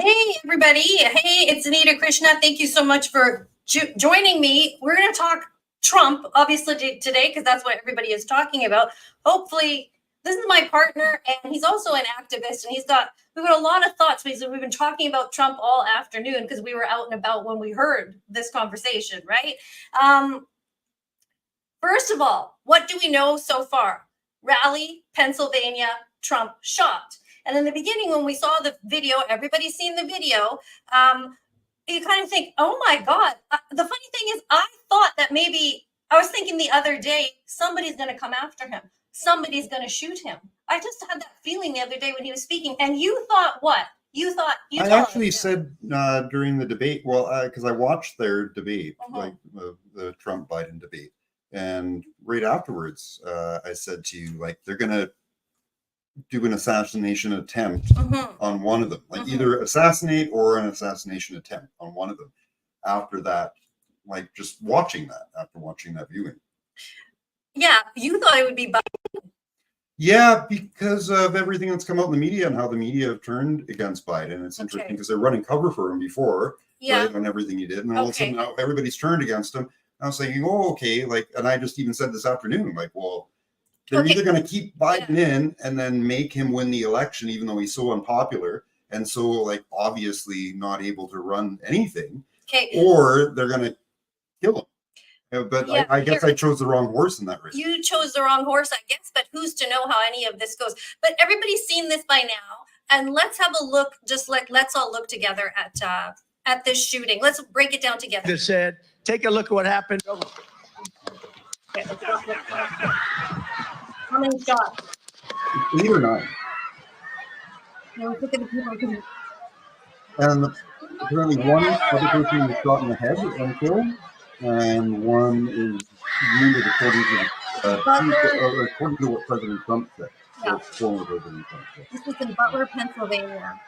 Hey, everybody. Hey, it's Anita Krishna. Thank you so much for joining me. We're going to talk Trump, obviously, today, because that's what everybody is talking about. Hopefully, this is my partner, and he's also an activist, and we've got a lot of thoughts because we've been talking about Trump all afternoon because we were out and about when we heard this conversation, right? First of all, what do we know so far? Raleigh, Pennsylvania, Trump shot. And in the beginning, when we saw the video, everybody's seen the video, you kind of think, oh my God. The funny thing is, I thought that maybe, I was thinking the other day, somebody's going to come after him. Somebody's going to shoot him. I just had that feeling the other day when he was speaking. And you thought what? I actually said during the debate, well, because I watched their debate, like the Trump-Biden debate. And right afterwards, I said to you, like, they're going to do an assassination attempt on one of them, like either assassinate or an assassination attempt on one of them. After that, like just watching that, after watching that viewing. Yeah, you thought it would be Biden. Yeah, because of everything that's come out in the media and how the media have turned against Biden. It's interesting because they're running cover for him before, right, on everything he did. And all of a sudden now everybody's turned against him. I was thinking, oh, okay, like, and I just even said this afternoon, like, well, they're either going to keep Biden in and then make him win the election, even though he's so unpopular and so, like, obviously not able to run anything, or they're going to kill him. But I guess I chose the wrong horse in that race. You chose the wrong horse, I guess, but who's to know how any of this goes? But everybody's seen this by now, and let's have a look. Just like let's all look together at this shooting. Let's break it down together. Just said, take a look at what happened. How many shots? 8 or 9. No, look at the people. And apparently one other person was shot in the head and killed, and one is wounded according to what President Trump said. Yeah. Former President Trump said. This is in Butler, Pennsylvania.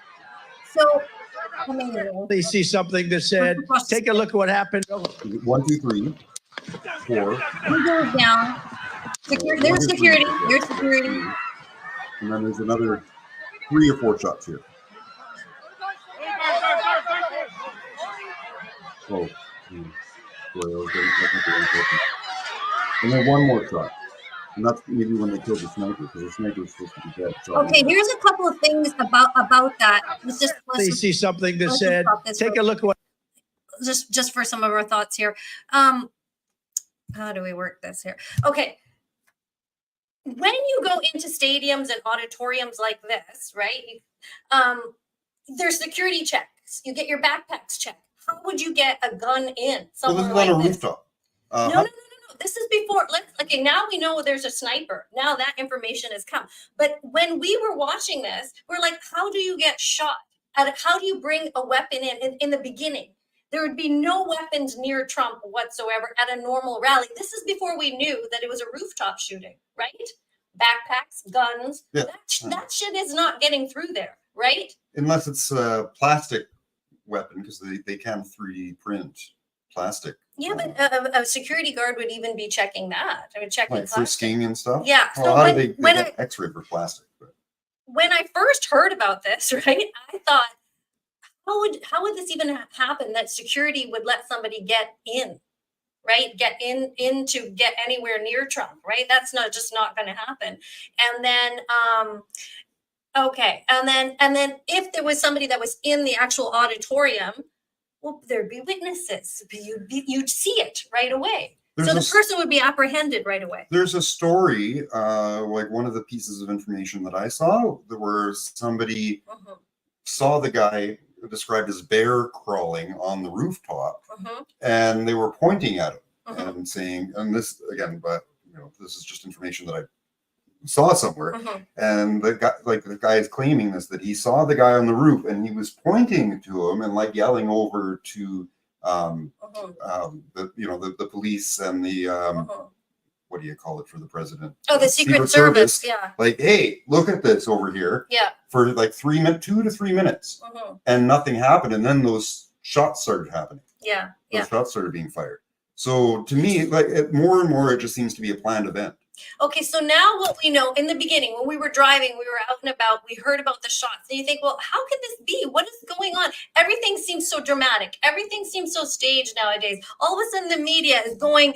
So, They see something that said, take a look at what happened. 1, 2, 3, 4. Who goes down? There's security. There's security. And then there's another 3 or 4 shots here. Oh, and then one more shot. And that's maybe when they killed the sniper, because the sniper was supposed to be dead. Okay, here's a couple of things about that. They see something that said, take a look at what. Just for some of our thoughts here. How do we work this here? Okay. When you go into stadiums and auditoriums like this, right? There's security checks. You get your backpacks checked. How would you get a gun in somewhere like this? On a rooftop. No. This is before. Okay, now we know there's a sniper. Now that information has come. But when we were watching this, we're like, how do you get shot? How do you bring a weapon in the beginning? There would be no weapons near Trump whatsoever at a normal rally. This is before we knew that it was a rooftop shooting, right? Backpacks, guns. Yeah. That shit is not getting through there, right? Unless it's a plastic weapon, because they can 3D print plastic. Yeah, but a security guard would even be checking that. I would check like frisking and stuff. Yeah. Well, how do they get X-ray for plastic? But when I first heard about this, right, I thought, how would this even happen? That security would let somebody get in, right? Get in to get anywhere near Trump, right? That's just not going to happen. And then, and then if there was somebody that was in the actual auditorium, well, there'd be witnesses. You'd see it right away. So the person would be apprehended right away. There's a story, like one of the pieces of information that I saw, where somebody saw the guy described as bear crawling on the rooftop, and they were pointing at him and saying, and this again, but this is just information that I saw somewhere, and the guy is claiming that he saw the guy on the roof and he was pointing to him and like yelling over to the police and the what do you call it for the president? Oh, the Secret Service. Yeah. Like, hey, look at this over here. Yeah. For like 2 to 3 minutes, and nothing happened, and then those shots started happening. Yeah. Those shots started being fired. So to me, like more and more, it just seems to be a planned event. Okay, so now what we know in the beginning, when we were driving, we were out and about, we heard about the shots. And you think, well, how could this be? What is going on? Everything seems so dramatic. Everything seems so staged nowadays. All of a sudden, the media is going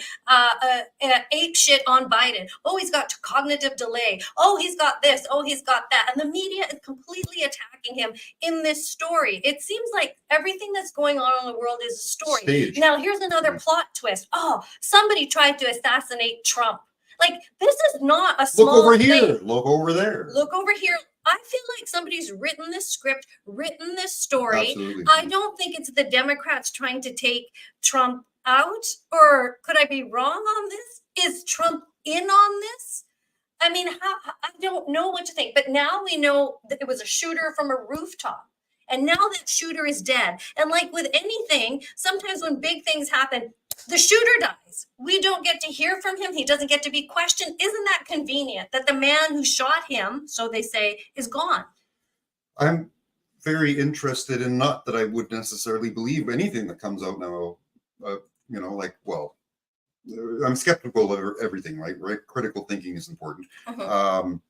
ape shit on Biden. Oh, he's got cognitive delay. Oh, he's got this. Oh, he's got that. And the media is completely attacking him in this story. It seems like everything that's going on in the world is a story. Staged. Now, here's another plot twist. Oh, somebody tried to assassinate Trump. Like, this is not a small Look over thing. here. Look over there. Look over here. I feel like somebody's written this script, written this story. Absolutely. I don't think it's the Democrats trying to take Trump out. Or could I be wrong on this? Is Trump in on this? I mean, I don't know what to think. But now we know that it was a shooter from a rooftop. And now that shooter is dead. And like with anything, sometimes when big things happen, the shooter dies. We don't get to hear from him. He doesn't get to be questioned. Isn't that convenient that the man who shot him, so they say, is gone? I'm very interested in, not that I would necessarily believe anything that comes out now, I'm skeptical of everything, right? Critical thinking is important. Mhm.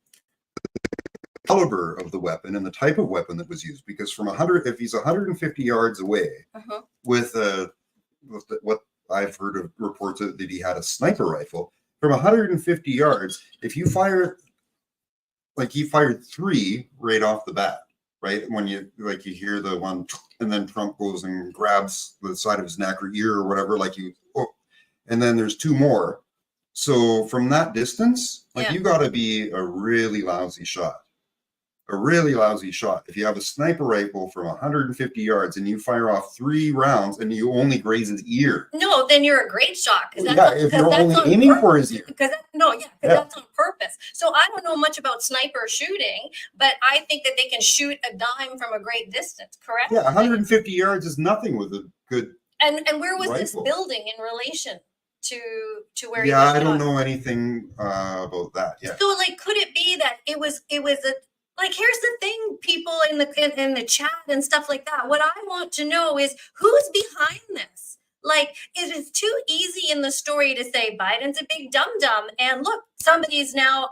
The caliber of the weapon and the type of weapon that was used, because from 100, if he's 150 yards away with what I've heard of reports that he had a sniper rifle from 150 yards, if you fire, like he fired 3 right off the bat, right? When you hear the one, and then Trump goes and grabs the side of his neck or ear or whatever, and then there's 2 more. So from that distance, you got to be a really lousy shot. A really lousy shot. If you have a sniper rifle from 150 yards and you fire off 3 rounds and you only graze his ear. No, then you're a great shot. If you're only aiming for his ear. Because that's on purpose. So I don't know much about sniper shooting, but I think that they can shoot a dime from a great distance, correct? Yeah, 150 yards is nothing with a good And where was this rifle. building in relation to where Yeah, he was I don't shot? know anything about that. Yeah. So could it be that it was a here's the thing, people in the chat and stuff like that. What I want to know is who's behind this. It is too easy in the story to say Biden's a big dum-dum and look, somebody's now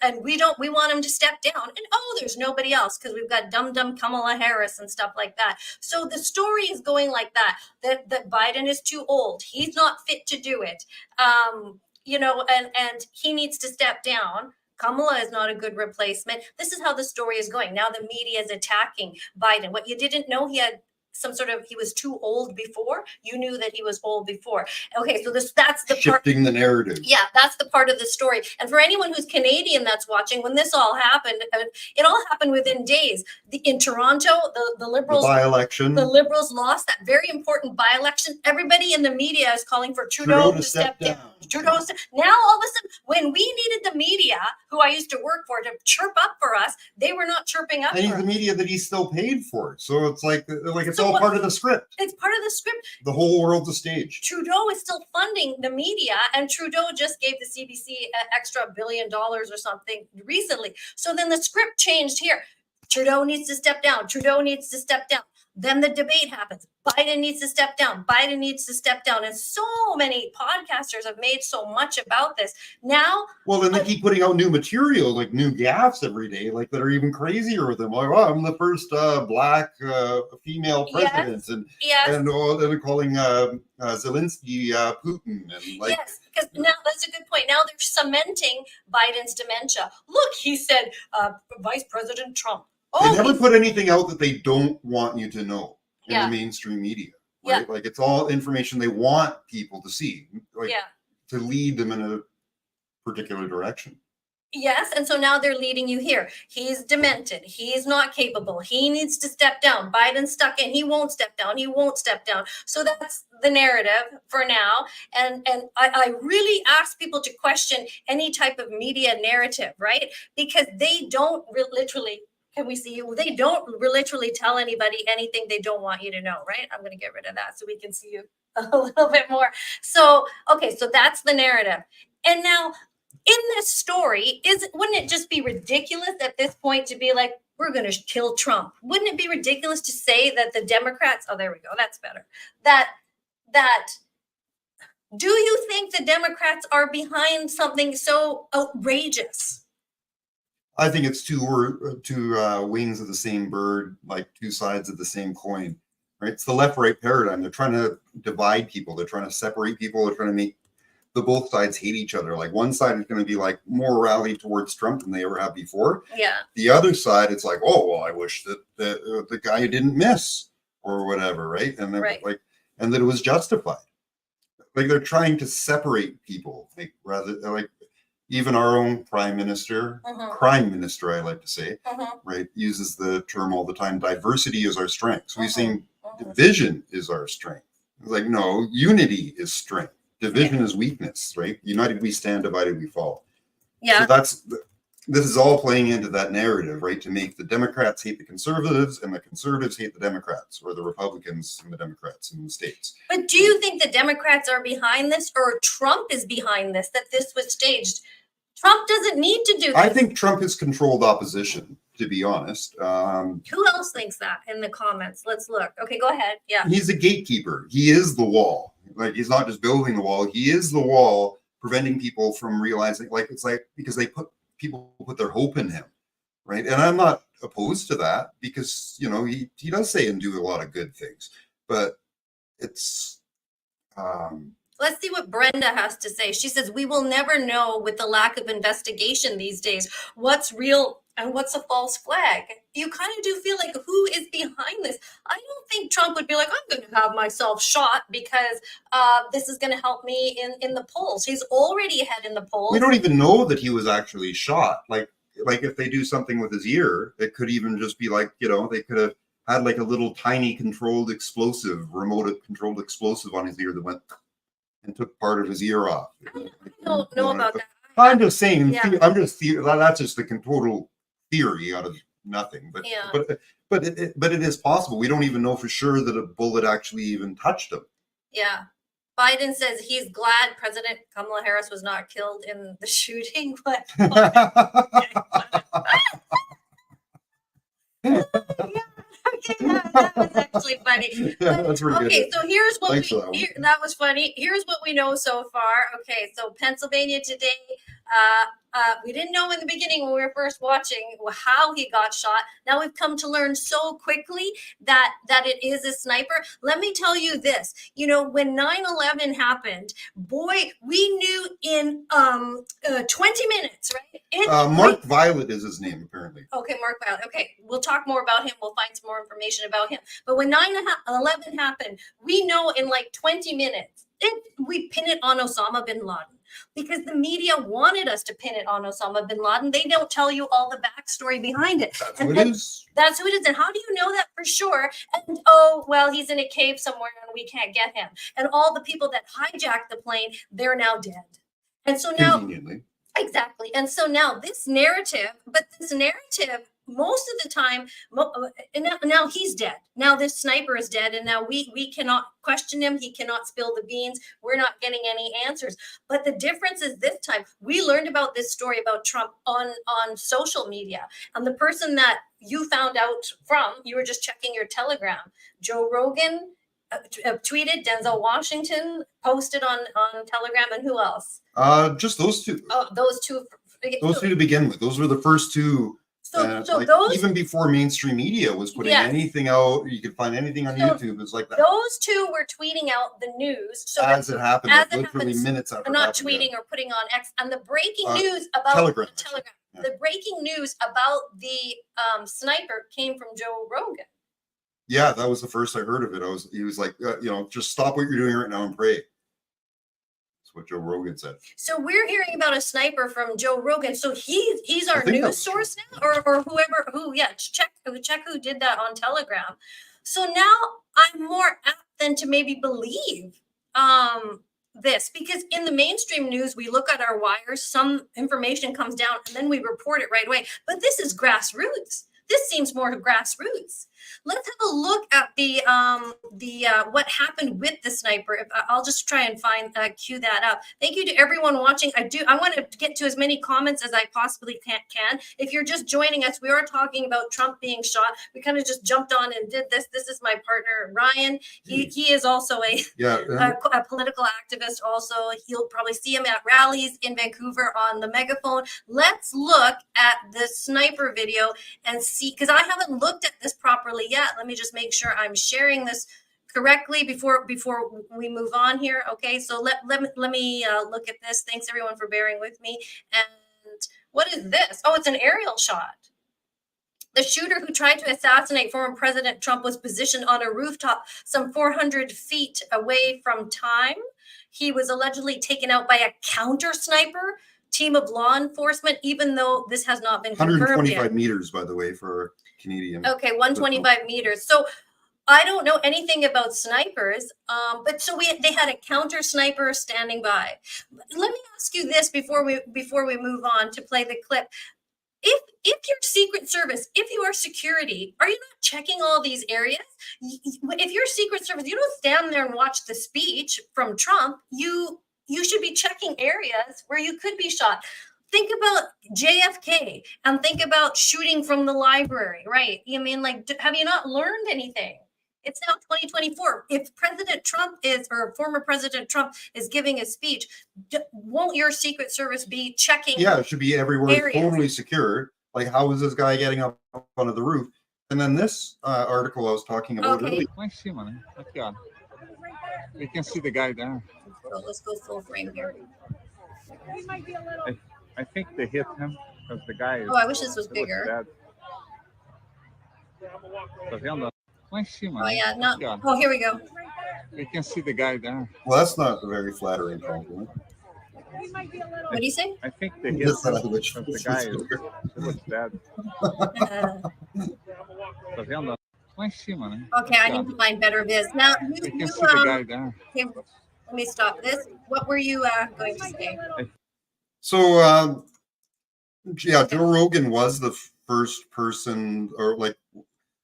and we want him to step down, and there's nobody else because we've got dum-dum Kamala Harris and stuff like that. So the story is going like that Biden is too old, he's not fit to do it, and he needs to step down. Kamala is not a good replacement. This is how the story is going. Now the media is attacking Biden. What you didn't know, he was too old before. You knew that he was old before. Okay, so that's the shifting the narrative. Yeah, that's the part of the story. And for anyone who's Canadian that's watching, when this all happened, it all happened within days. In Toronto, the Liberals, by-election, the Liberals lost that very important by-election. Everybody in the media is calling for Trudeau to step down. Now all of a sudden, when we needed the media, who I used to work for, to chirp up for us, they were not chirping up. And he's the media that he's still paid for. So it's it's all part of the script. It's part of the script. The whole world's a stage. Trudeau is still funding the media, and Trudeau just gave the CBC an extra $1 billion or something recently. So then the script changed here. Trudeau needs to step down. Trudeau needs to step down. Then the debate happens. Biden needs to step down. Biden needs to step down. And so many podcasters have made so much about this. Now, well, then they keep putting out new material, like new gaffes every day, that are even crazier with them. Like, I'm the first black female president, and they're calling Zelensky Putin, and yes, because now that's a good point. Now they're cementing Biden's dementia. Look, he said Vice President Trump. They never put anything out that they don't want you to know in the mainstream media, right? Yeah. It's all information they want people to see, to lead them in a particular direction. Yes, and so now they're leading you here. He's demented. He's not capable. He needs to step down. Biden's stuck in. He won't step down. He won't step down. So that's the narrative for now. And I really ask people to question any type of media narrative, right? Because they don't literally... Can we see you? They don't literally tell anybody anything they don't want you to know, right? I'm going to get rid of that so we can see you a little bit more. So, okay, so that's the narrative. And now in this story, wouldn't it just be ridiculous at this point to be like, we're going to kill Trump? Wouldn't it be ridiculous to say that the Democrats, there we go, that's better, that Do you think the Democrats are behind something so outrageous? I think it's two wings of the same bird, like two sides of the same coin, right? It's the left-right paradigm. They're trying to divide people. They're trying to separate people. They're trying to make the both sides hate each other. Like one side is going to be like more rally towards Trump than they ever have before. Yeah. The other side, it's like, oh, well, I wish that the guy didn't miss or whatever, right? And then like, and that it was justified. Like they're trying to separate people, like rather like even our own prime minister, crime minister, I like to say, right, uses the term all the time. Diversity is our strength. So he's saying division is our strength. It's like, no, unity is strength. Division is weakness, right? United we stand, divided we fall. Yeah. So this is all playing into that narrative, right? To make the Democrats hate the conservatives and the conservatives hate the Democrats, or the Republicans and the Democrats in the States. But do you think the Democrats are behind this, or Trump is behind this, that this was staged? Trump doesn't need to do this. I think Trump has controlled opposition, to be honest. Who else thinks that in the comments? Let's look. Okay, go ahead. Yeah. He's a gatekeeper. He is the wall. Like, he's not just building the wall. He is the wall, preventing people from realizing, like, it's like, because people put their hope in him, right? And I'm not opposed to that, because, you know, he does say and do a lot of good things, but it's let's see what Brenda has to say. She says, we will never know with the lack of investigation these days what's real and what's a false flag. You kind of do feel like, who is behind this? I don't think Trump would be like, I'm going to have myself shot because this is going to help me in the polls. He's already ahead in the polls. We don't even know that he was actually shot. Like if they do something with his ear, it could even just be like, you know, they could have had like a little tiny remote controlled explosive on his ear that went and took part of his ear off. I don't know about that. I'm just saying, Yeah. that's just the total theory out of nothing. But Yeah. but it is possible. We don't even know for sure that a bullet actually even touched him. Yeah. Biden says he's glad President Kamala Harris was not killed in the shooting. But yeah, that was actually funny. Yeah, that's pretty Okay, good. so here's what Thanks for that one. that was funny. Here's what we know so far. Okay, so Pennsylvania today, we didn't know in the beginning when we were first watching how he got shot. Now we've come to learn so quickly that it is a sniper. Let me tell you this, you know, when 9/11 happened, boy, we knew in 20 minutes, right? Mark Violet is his name, apparently. Okay, Mark Violet. Okay, we'll talk more about him. We'll find some more information about him. But when 9/11 happened, we know in like 20 minutes, we pin it on Osama bin Laden, because the media wanted us to pin it on Osama bin Laden. They don't tell you all the backstory behind it. That's who it is. That's who it is. And how do you know that for sure? And oh, well, he's in a cave somewhere and we can't get him. And all the people that hijacked the plane, they're now dead. And so now, Conveniently. exactly. And so now this narrative, most of the time, now he's dead. Now this sniper is dead, and now we cannot question him. He cannot spill the beans. We're not getting any answers. But the difference is this time we learned about this story about Trump on social media, and the person that you found out from, you were just checking your Telegram. Joe Rogan tweeted, Denzel Washington posted on Telegram, and who else? Just those two. Oh, those two. Those two to begin with. Those were the first two. So like, those, even before mainstream media was putting anything out, you could find anything on YouTube. It's like that. Those two were tweeting out the news. So as it happened, as like literally minutes after. not tweeting or putting on X. And the breaking news about Telegram. Yeah. The breaking news about the sniper came from Joe Rogan. Yeah, that was the first I heard of it. He was like, you know, just stop what you're doing right now and pray. What Joe Rogan said. So we're hearing about a sniper from Joe Rogan. So he's our news source now, or whoever check who did that on Telegram. So now I'm more apt than to maybe believe this, because in the mainstream news we look at our wires, some information comes down and then we report it right away. But this is grassroots. This seems more grassroots. Let's have a look at the what happened with the sniper. If I'll just try and find cue that up. Thank you to everyone watching. I want to get to as many comments as I possibly can. If you're just joining us, we are talking about Trump being shot. We kind of just jumped on and did this. This is my partner Ryan. He is also a political activist. Also, you'll probably see him at rallies in Vancouver on the megaphone. Let's look at the sniper video and see, because I haven't looked at this properly yet. Let me just make sure I'm sharing this correctly before we move on here. Okay, so let me look at this. Thanks everyone for bearing with me. And what is this? Oh, it's an aerial shot. The shooter who tried to assassinate former President Trump was positioned on a rooftop some 400 feet away from time. He was allegedly taken out by a counter sniper team of law enforcement, even though this has not been confirmed 125 yet. meters, by the way, for Canadian. Okay, 125 meters. So I don't know anything about snipers, but so they had a counter sniper standing by. Let me ask you this before we move on to play the clip. If you're Secret Service, if you are security, are you not checking all these areas? If you're Secret Service, you don't stand there and watch the speech from Trump. You should be checking areas where you could be shot. Think about JFK and think about shooting from the library, right? I mean, like, have you not learned anything? It's now 2024. If President Trump or former President Trump is giving a speech, won't your Secret Service be checking? Yeah, it should be everywhere areas? Totally secure. Like, how is this guy getting up onto the roof? And then this article I was talking about earlier. Lá em cima, né? Aqui, ó. You can see the guy there. Let's go full frame here. I think they hit him because the guy is. Oh, I wish this was bigger. Dead. Tá vendo? Lá em cima. Oh né? yeah, not. Aqui, ó. Oh, here we go. You can see the guy there. Well, that's not a very flattering compliment. What do you say? I think they hit him Just that I because wish the this guy was is. bigger. He looks dead. Tá vendo? Lá em cima, né? Okay, I Aqui, ó. need to find better viz. Now, You can see the guy there. okay, let me stop this. What were you going to say? So, yeah, Joe Rogan was the first person, or like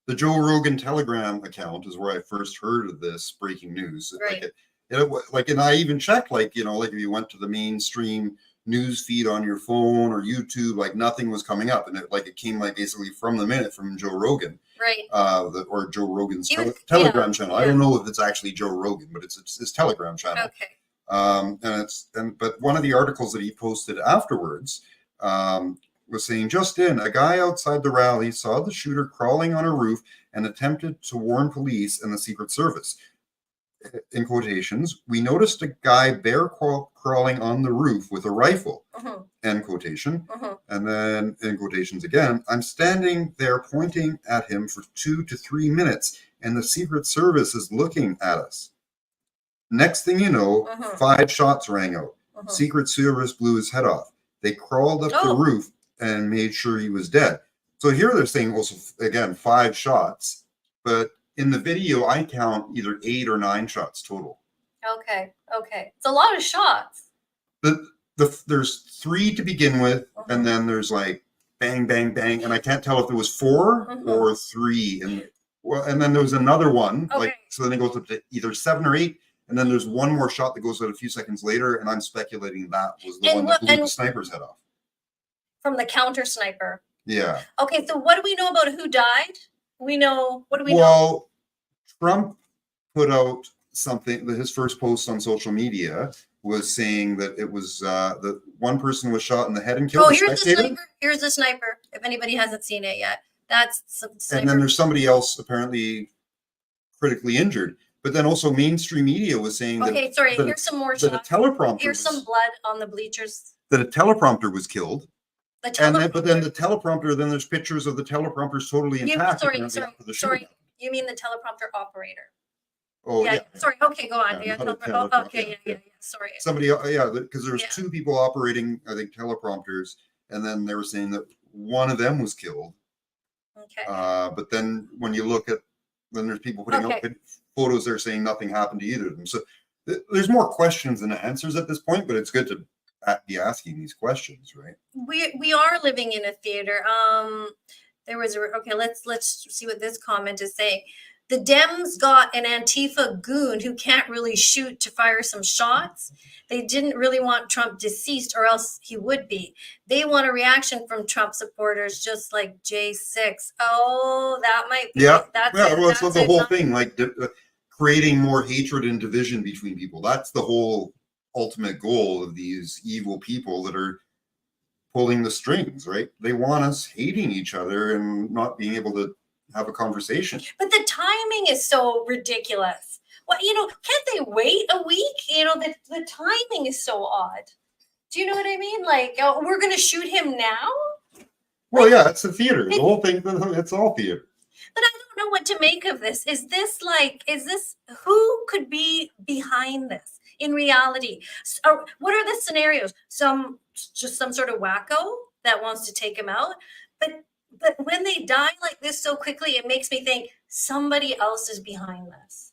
the Joe Rogan Telegram account is where I first heard of this breaking news. Right. And I even checked, like, you know, like if you went to the mainstream news feed on your phone or YouTube, like nothing was coming up, and it came like basically from the minute from Joe Rogan, Right. or Joe Rogan's yeah, Telegram channel. yeah. I don't know if it's actually Joe Rogan, but it's his Telegram channel. Okay. But one of the articles that he posted afterwards was saying, just in, a guy outside the rally saw the shooter crawling on a roof and attempted to warn police and the Secret Service. In quotations, we noticed a guy bear crawling on the roof with a rifle, end quotation. And then in quotations again, I'm standing there pointing at him for 2 to 3 minutes and the Secret Service is looking at us. Next thing you know, 5 shots rang out. Secret Service blew his head off. They crawled up the roof and made sure he was dead. So here they're saying also, again, 5 shots, but in the video, I count either 8 or 9 shots total. Okay. It's a lot of shots. There's 3 to begin with, and then there's like bang, bang, bang, and I can't tell if there was 4 or 3, and then there was another one, like, so then it goes up to either 7 or 8, and then there's one more shot that goes out a few seconds later, and I'm speculating that was the one that blew the sniper's head off. From the counter sniper. Yeah. Okay, so what do we know about who died? What do we know? Well, Trump put out something, his first post on social media was saying that it was that one person was shot in the head and killed. Oh, here's the sniper. Here's the sniper. If anybody hasn't seen it yet, that's some sniper. And then there's somebody else apparently critically injured. But then also mainstream media was saying that. Okay, sorry. Here's some more shots. That a teleprompter. Here's some blood on the bleachers. That a teleprompter was killed. The teleprompter. But then the teleprompter. Then there's pictures of the teleprompters totally intact. Sorry. You mean the teleprompter operator? Oh yeah. Sorry. Okay, go on. Yeah. Sorry. Somebody. Yeah, because there's 2 people operating, I think, teleprompters, and then they were saying that one of them was killed. Okay. But then when you look at, then there's people putting up photos there saying nothing happened to either of them. So there's more questions than answers at this point, but it's good to be asking these questions, right? We are living in a theater. There was a, okay, let's see what this comment is saying. The Dems got an Antifa goon who can't really shoot to fire some shots. They didn't really want Trump deceased or else he would be. They want a reaction from Trump supporters, just like J6. Oh, that might be. Yeah. That's yeah. it. Well, That's so the it. whole thing, like creating more hatred and division between people. That's the whole ultimate goal of these evil people that are pulling the strings, right? They want us hating each other and not being able to have a conversation. But the timing is so ridiculous. Well, can't they wait a week? The timing is so odd. Do you know what I mean? Like, oh, we're going to shoot him now? Well, yeah, it's the theater. The whole thing, it's all theater. But I don't know what to make of this. Is this who could be behind this in reality? So, what are the scenarios? Just some sort of wacko that wants to take him out. But when they die like this so quickly, it makes me think somebody else is behind this.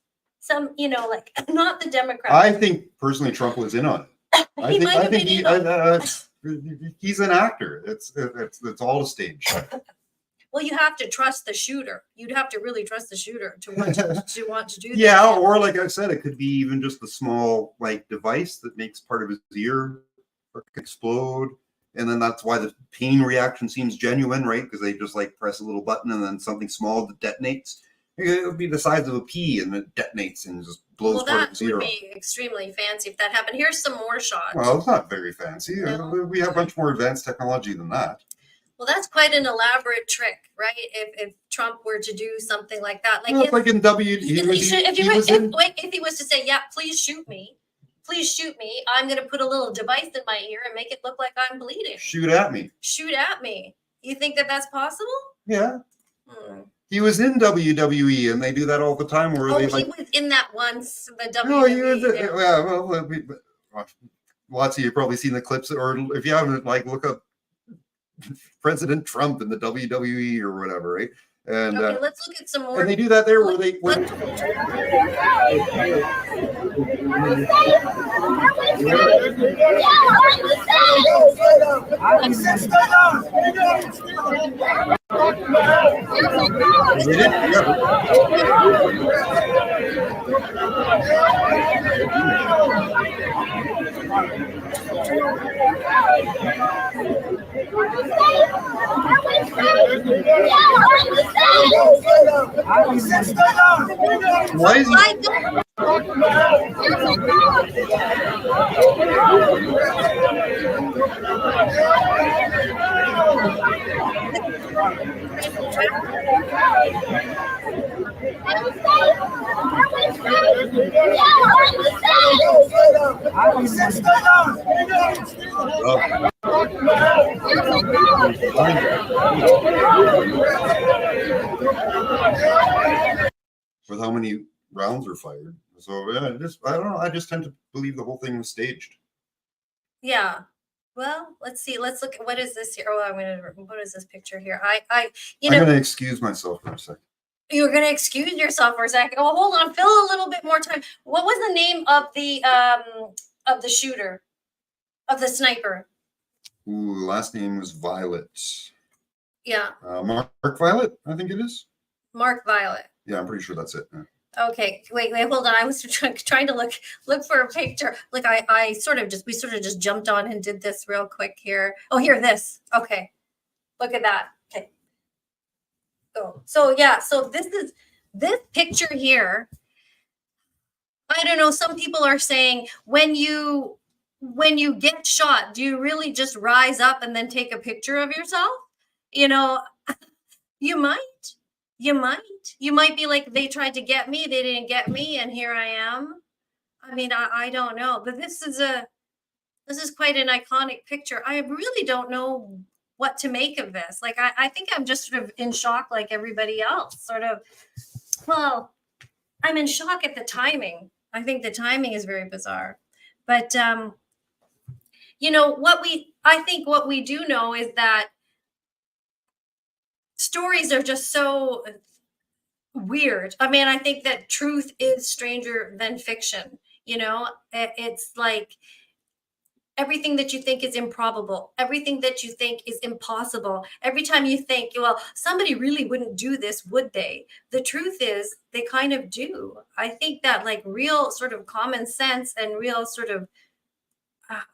Like not the Democrats. I think personally Trump was in on it. I think he's an actor. It's all a stage. Well, you have to trust the shooter. You'd have to really trust the shooter to want to do that. Yeah, or like I said, it could be even just a small device that makes part of his ear explode. And then that's why the pain reaction seems genuine, right? Because they just press a little button and then something small that detonates. It would be the size of a pea and it detonates and just blows part of his ear off. That would be extremely fancy if that happened. Here's some more shots. Well, it's not very fancy. No. We have a bunch more advanced technology than that. Well, that's quite an elaborate trick, right? If Trump were to do something like that. Like in if he was to say, yeah, please shoot me, I'm going to put a little device in my ear and make it look like I'm bleeding. Shoot at me. You think that that's possible? Yeah. He was in WWE, and they do that all the time. Where he was in that once, the WWE. No, lots of you have probably seen the clips, or if you haven't, look up President Trump in the WWE or whatever, right? And okay, let's look at some more. And they do that there where they. Why is he? With how many rounds were fired. So yeah, I don't know. I just tend to believe the whole thing was staged. Yeah. Well, let's see. Let's look at what is this here. Oh, what is this picture here? I'm going to excuse myself for a second. You're going to excuse yourself for a second. Oh, hold on. Fill a little bit more time. What was the name of the shooter, of the sniper? Ooh, last name was Violet. Yeah. Mark Violet, I think it is. Mark Violet. Yeah, I'm pretty sure that's it. Yeah. Okay, wait, hold on. I was trying to look for a picture. Like we sort of just jumped on and did this real quick here. Oh, here, this. Okay, look at that. Okay. So this picture here. I don't know. Some people are saying when you get shot, do you really just rise up and then take a picture of yourself? You might be like, they tried to get me, they didn't get me, and here I am. I mean, I don't know, but this is quite an iconic picture. I really don't know what to make of this. I think I'm just sort of in shock like everybody else, sort of. Well, I'm in shock at the timing. I think the timing is very bizarre. But what we do know is that stories are just so weird. I mean, I think that truth is stranger than fiction. It's like everything that you think is improbable, everything that you think is impossible, every time you think, well, somebody really wouldn't do this, would they? The truth is they kind of do. I think that like real sort of common sense and real sort of,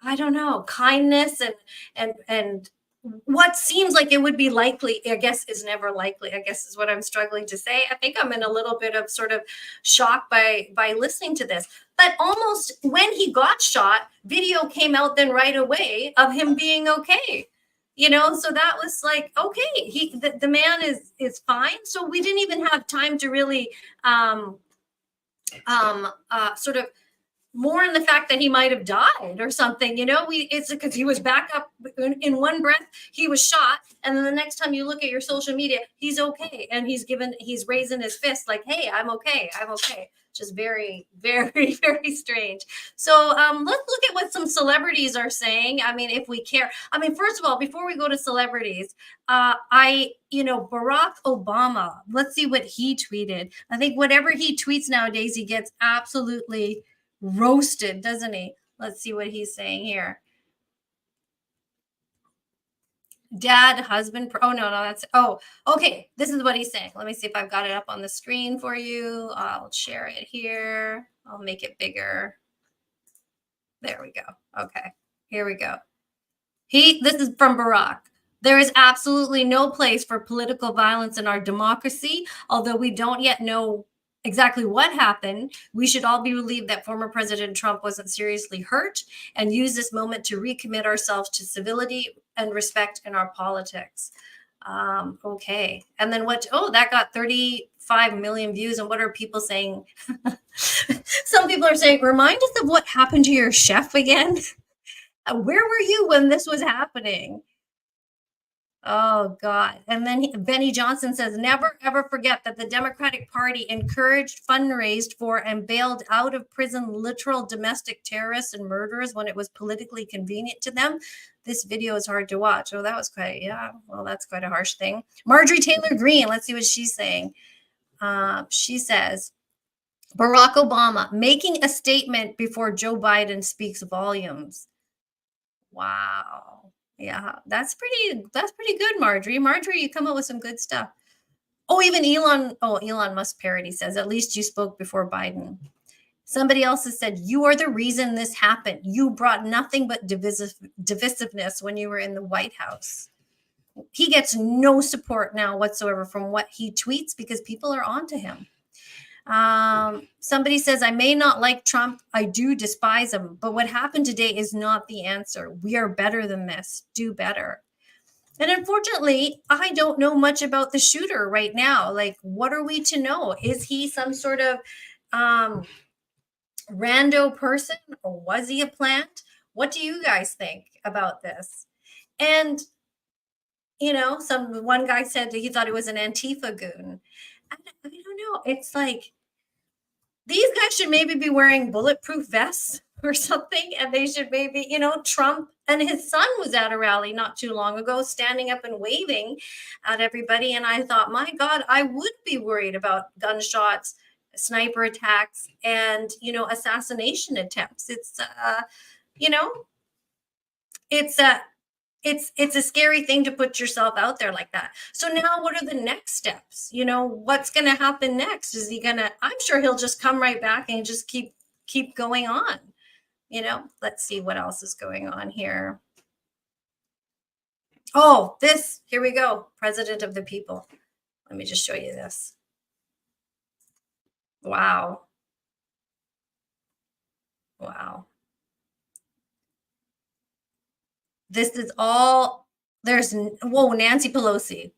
I don't know, kindness and what seems like it would be likely, I guess, is never likely, I guess is what I'm struggling to say. I think I'm in a little bit of sort of shock by listening to this. But almost when he got shot, video came out then right away of him being okay. You know, so that was like, okay, the man is fine. So we didn't even have time to really sort of mourn the fact that he might have died or something, you know. It's because he was back up in one breath, he was shot, and then the next time you look at your social media, he's okay, and he's raising his fist like, hey, I'm okay. Just very, very, very strange. So let's look at what some celebrities are saying. I mean, if we care. I mean, first of all, before we go to celebrities, Barack Obama, let's see what he tweeted. I think whatever he tweets nowadays, he gets absolutely roasted, doesn't he? Let's see what he's saying here. Dad, husband, okay, this is what he's saying. Let me see if I've got it up on the screen for you. I'll share it here. I'll make it bigger. There we go. Okay, here we go. This is from Barack. There is absolutely no place for political violence in our democracy. Although we don't yet know exactly what happened, we should all be relieved that former President Trump wasn't seriously hurt and use this moment to recommit ourselves to civility and respect in our politics. Okay. And then that got 35 million views. And what are people saying? Some people are saying, remind us of what happened to your chef again. Where were you when this was happening? Oh, God. And then Benny Johnson says, never, ever forget that the Democratic Party encouraged, fundraised for, and bailed out of prison literal domestic terrorists and murderers when it was politically convenient to them. This video is hard to watch. Oh, that was that's quite a harsh thing. Marjorie Taylor Greene, let's see what she's saying. She says, Barack Obama making a statement before Joe Biden speaks volumes. Wow. Yeah, that's pretty good, Marjorie. Marjorie, you come up with some good stuff. Oh, even Elon Musk parody says, at least you spoke before Biden. Somebody else has said, you are the reason this happened. You brought nothing but divisiveness when you were in the White House. He gets no support now whatsoever from what he tweets because people are onto him. Somebody says, I may not like Trump. I do despise him. But what happened today is not the answer. We are better than this. Do better. And unfortunately, I don't know much about the shooter right now. Like, what are we to know? Is he some sort of rando person, or was he a plant? What do you guys think about this? And, one guy said that he thought it was an Antifa goon. I don't know. It's like, these guys should maybe be wearing bulletproof vests or something. And they should maybe, Trump and his son was at a rally not too long ago, standing up and waving at everybody. And I thought, my God, I would be worried about gunshots, sniper attacks, and, assassination attempts. It's a scary thing to put yourself out there like that. So now what are the next steps? What's going to happen next? Is he I'm sure he'll just come right back and just keep going on. Let's see what else is going on here. Oh, here we go. President of the people. Let me just show you this. Wow. Wow. This is all, Nancy Pelosi.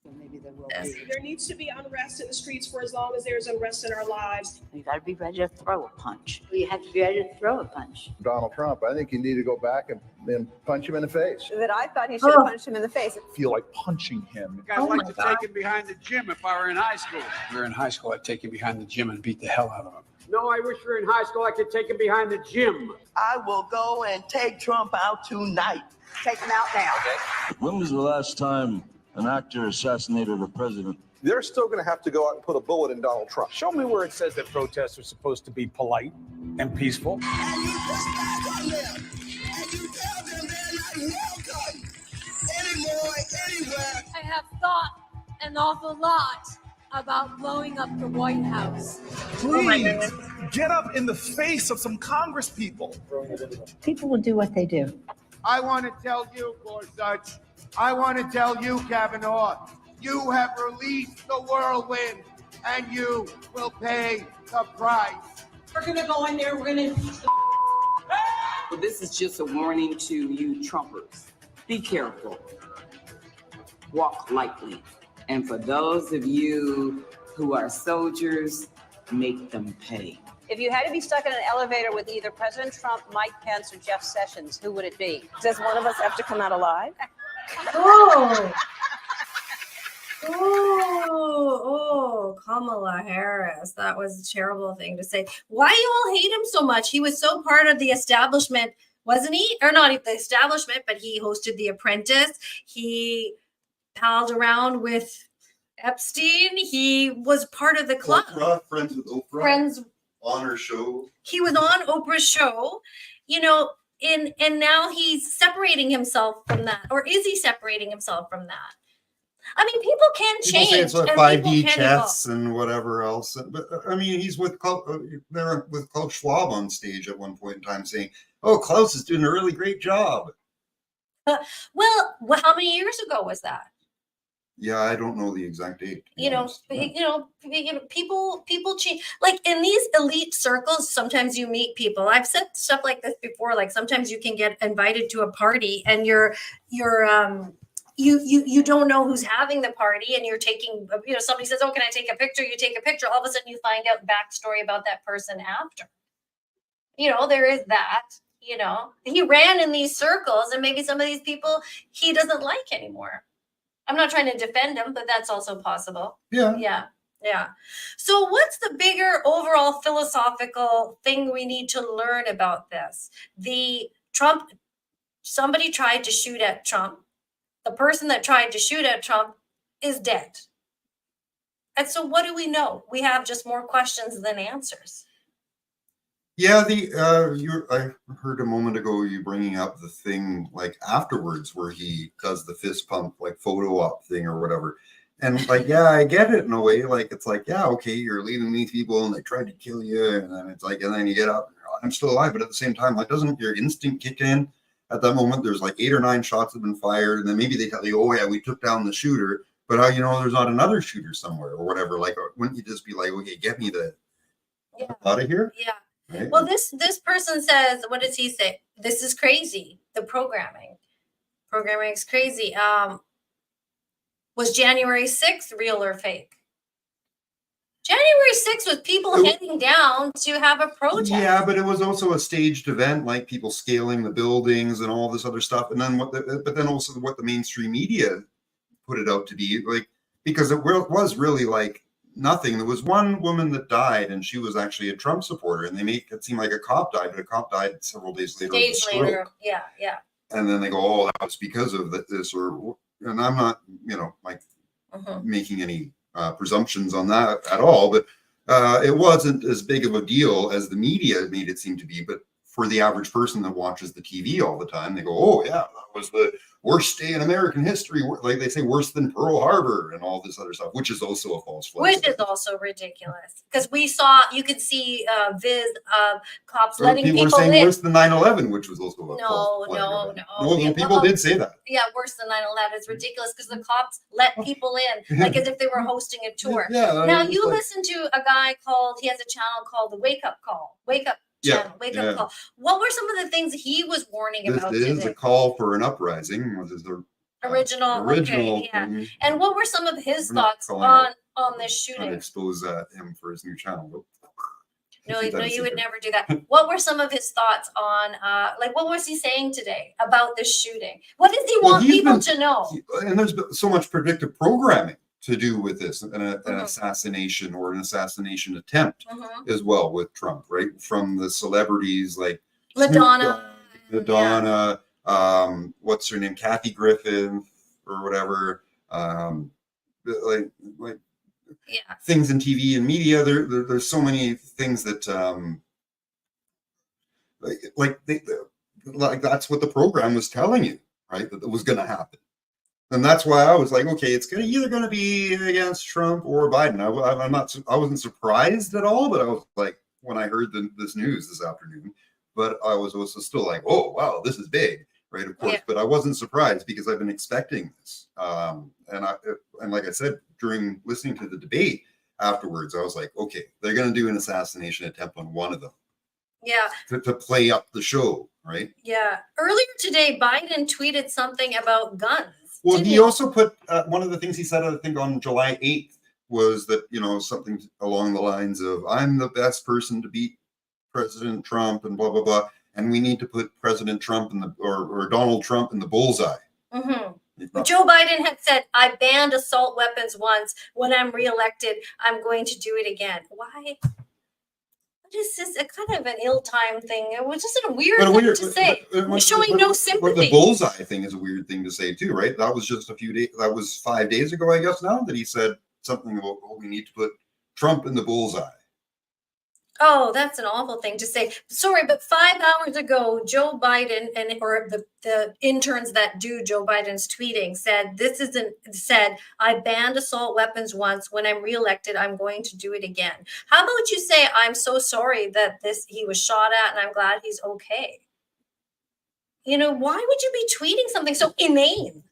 Maybe there will be. There needs to be unrest in the streets for as long as there's unrest in our lives. You got to be ready to throw a punch. You have to be ready to throw a punch. Donald Trump, I think you need to go back and punch him in the face. That I thought he should have punched him in the face. I feel like punching him. I'd like to take him behind the gym if I were in high school. If we were in high school, I'd take him behind the gym and beat the hell out of him. No, I wish we were in high school. I could take him behind the gym. I will go and take Trump out tonight. Take him out now. When was the last time an actor assassinated a president? They're still going to have to go out and put a bullet in Donald Trump. Show me where it says that protests are supposed to be polite and peaceful. And you put back on them. And you welcome anymore, anywhere. I have thought an awful lot about blowing up the White House. Please get up in the face of some Congress people. People will do what they do. I want to tell you, Gorsuch, I want to tell you, Kavanaugh, you have released the whirlwind and you will pay the price. We're going to go in there. We're going to. Well, this is just a warning to you Trumpers. Be careful. Walk lightly. And for those of you who are soldiers, make them pay. If you had to be stuck in an elevator with either President Trump, Mike Pence, or Jeff Sessions, who would it be? Does one of us have to come out alive? Oh. Oh, Kamala Harris. That was a terrible thing to say. Why you all hate him so much? He was so part of the establishment, wasn't he? Or not the establishment, but he hosted The Apprentice. He palled around with Epstein. He was part of the club. Oprah, friends with Oprah. Friends. On her show. He was on Oprah's show, you know, and now he's separating himself from that. Or is he separating himself from that? I mean, people can change. People say it's like and 5D people can chess evolve. and whatever else. But I mean, he's with there with Klaus Schwab on stage at one point in time saying, "Oh, Klaus is doing a really great job." Well, how many years ago was that? Yeah, I don't know the exact date. People change. Like in these elite circles, sometimes you meet people. I've said stuff like this before. Like sometimes you can get invited to a party and you don't know who's having the party, and you're taking, somebody says, "Oh, can I take a picture?" You take a picture. All of a sudden you find out backstory about that person after. There is that. He ran in these circles, and maybe some of these people he doesn't like anymore. I'm not trying to defend him, but that's also possible. Yeah. Yeah. So what's the bigger overall philosophical thing we need to learn about this? Somebody tried to shoot at Trump. The person that tried to shoot at Trump is dead. And so what do we know? We have just more questions than answers. Yeah, I heard a moment ago you bringing up the thing like afterwards where he does the fist pump like photo op thing or whatever, and like I get it in a way. Like it's like okay, you're leading these people and they tried to kill you, and then it's like and then you get up, I'm still alive, but at the same time, like doesn't your instinct kick in at that moment? There's like 8 or 9 shots have been fired, and then maybe they tell you, "Oh yeah, we took down the shooter," but how there's not another shooter somewhere or whatever? Like wouldn't you just be like, "Okay, get me the out of here"? Yeah. Right? Well, this person says, what does he say? This is crazy. The programming is crazy. Was January 6th real or fake? January 6th was people heading down to have a protest. Yeah, but it was also a staged event, like people scaling the buildings and all this other stuff. And then but then also what the mainstream media put it out to be like, because it was really like nothing. There was one woman that died, and she was actually a Trump supporter, and they make it seem like a cop died, but a cop died several days later. Days later, yeah. And then they go, "Oh, that was because of this," and I'm not, making any presumptions on that at all, but it wasn't as big of a deal as the media made it seem to be. But for the average person that watches the TV all the time, they go, "Oh yeah, that was the worst day in American history." Like they say, worse than Pearl Harbor and all this other stuff, which is also a false flag. Which is also ridiculous, because you could see cops letting people people were saying in. worse than 9/11, which was also a false flag. No. People did say that. Yeah, worse than 9/11 is ridiculous because the cops let people in, like as if they were hosting a tour. Yeah, now you listen to a guy he has a channel called the Wake Up Call. Wake Up channel, Wake Up Call. What were some of the things he was warning about today? This is a call for an uprising. Was the original okay, yeah. Mm-hmm. And what were some of his thoughts on this shooting? I'd expose him for his new channel. No, you would never do that. What were some of his thoughts on, what was he saying today about this shooting? What does he want people to know? And there's so much predictive programming to do with this, an assassination or an assassination attempt as well with Trump, right? From the celebrities like Madonna, what's her name, Kathy Griffin or whatever, things in TV and media. There's so many things that like that's what the program was telling you. right? That was going to happen. And that's why I was like, okay, it's either going to be against Trump or Biden. I wasn't surprised at all, but I was like, when I heard this news this afternoon, but I was also still like, oh, wow, this is big, right? Of course, but I wasn't surprised because I've been expecting this. And like I said, during listening to the debate afterwards, I was like, okay, they're going to do an assassination attempt on one of them. Yeah. To play up the show, right? Yeah. Earlier today, Biden tweeted something about guns. Well, he also put one of the things he said, I think, on July 8th was that, something along the lines of, I'm the best person to beat President Trump and blah, blah, blah. And we need to put President Trump or Donald Trump in the bullseye. Mm-hmm. Joe Biden had said, I banned assault weapons once. When I'm reelected, I'm going to do it again. Why? It's just a kind of an ill-timed thing. It was just a weird thing to say. Showing no sympathy. The bullseye thing is a weird thing to say too, right? That was just a few days. That was 5 days ago, I guess. Now that he said something about, we need to put Trump in the bullseye. Oh, that's an awful thing to say. Sorry, but 5 hours ago, Joe Biden or the interns that do Joe Biden's tweeting said, I banned assault weapons once. When I'm reelected, I'm going to do it again. How about you say, I'm so sorry that he was shot at and I'm glad he's okay. Why would you be tweeting something so inane?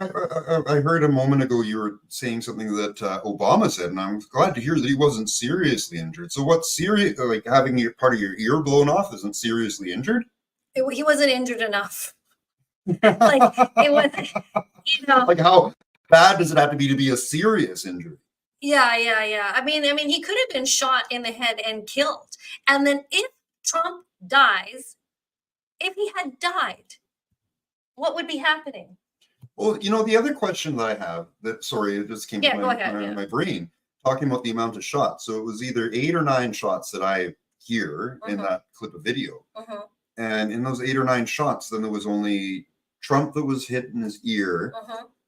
I heard a moment ago you were saying something that Obama said, and I'm glad to hear that he wasn't seriously injured. So what's serious, like having part of your ear blown off isn't seriously injured? He wasn't injured enough. Like, it wasn't, Like, how bad does it have to be a serious injury? Yeah. I mean, he could have been shot in the head and killed. And then if Trump dies, if he had died, what would be happening? Well, the other question that I have it just came to my brain, talking about the amount of shots. So it was either 8 or 9 shots that I hear in that clip of video. And in those 8 or 9 shots, then there was only Trump that was hit in his ear.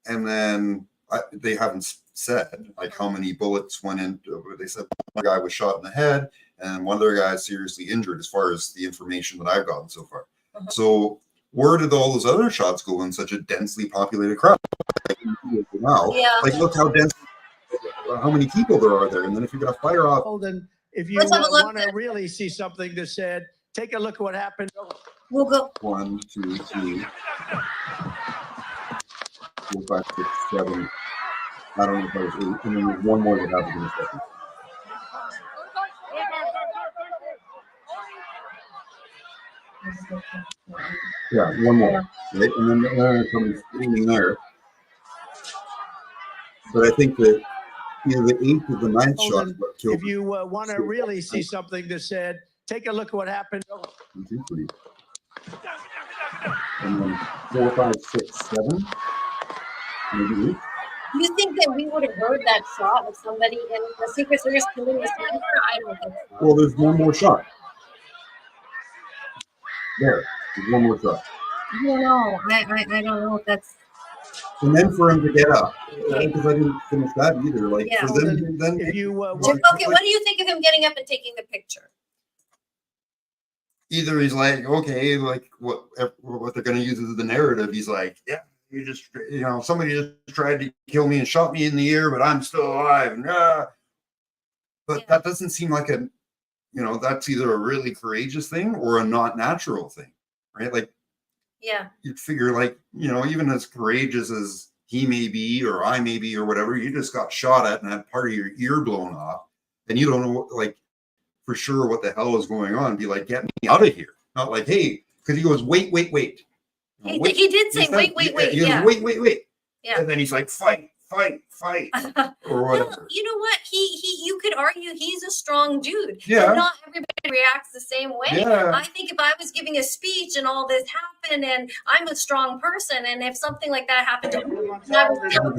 And then they haven't said like how many bullets went in. They said one guy was shot in the head and one other guy is seriously injured as far as the information that I've gotten so far. So where did all those other shots go in such a densely populated crowd? Now, look how many people there are there. And then if you're going to fire off. Holden, if you want to really see something that said, take a look at what happened. We'll go. 1, 2, 3, 4, 5, 6, 7. I don't know if there's 8. And then there's one more that happens in a second. Yeah, one more, right? And then it comes in there. But I think that either the 8th or the 9th shot is what killed. If you want to really see something that said, take a look at what happened. 1, 2, 3. And then 4, 5, 6, 7. Maybe 8. Do you think that we would have heard that shot of somebody in the Secret Service killing a sniper? I don't think so. Well, there's one more shot. There's one more shot. I don't know. I don't know if that's. And then for him to get up, because I didn't finish that either. Like, Yeah. so then if you okay, what do you think of him getting up and taking the picture? either he's like, okay, like what they're going to use as the narrative. He's like, yeah, somebody just tried to kill me and shot me in the ear, but I'm still alive. But that doesn't seem like that's either a really courageous thing or a not natural thing, right? Like, yeah, you'd figure like, even as courageous as he may be, or I may be, or whatever, you just got shot at and had part of your ear blown off and you don't know, like, for sure what the hell is going on. Be like, get me out of here. Not like, hey, because he goes, wait. He did say, wait. He goes, wait. Yeah. And then he's like, fight. Or whatever. You know what? You could argue he's a strong dude. Yeah. But not everybody reacts the same way. Yeah. I think if I was giving a speech and all this happened and I'm a strong person, and if something like that happened to me,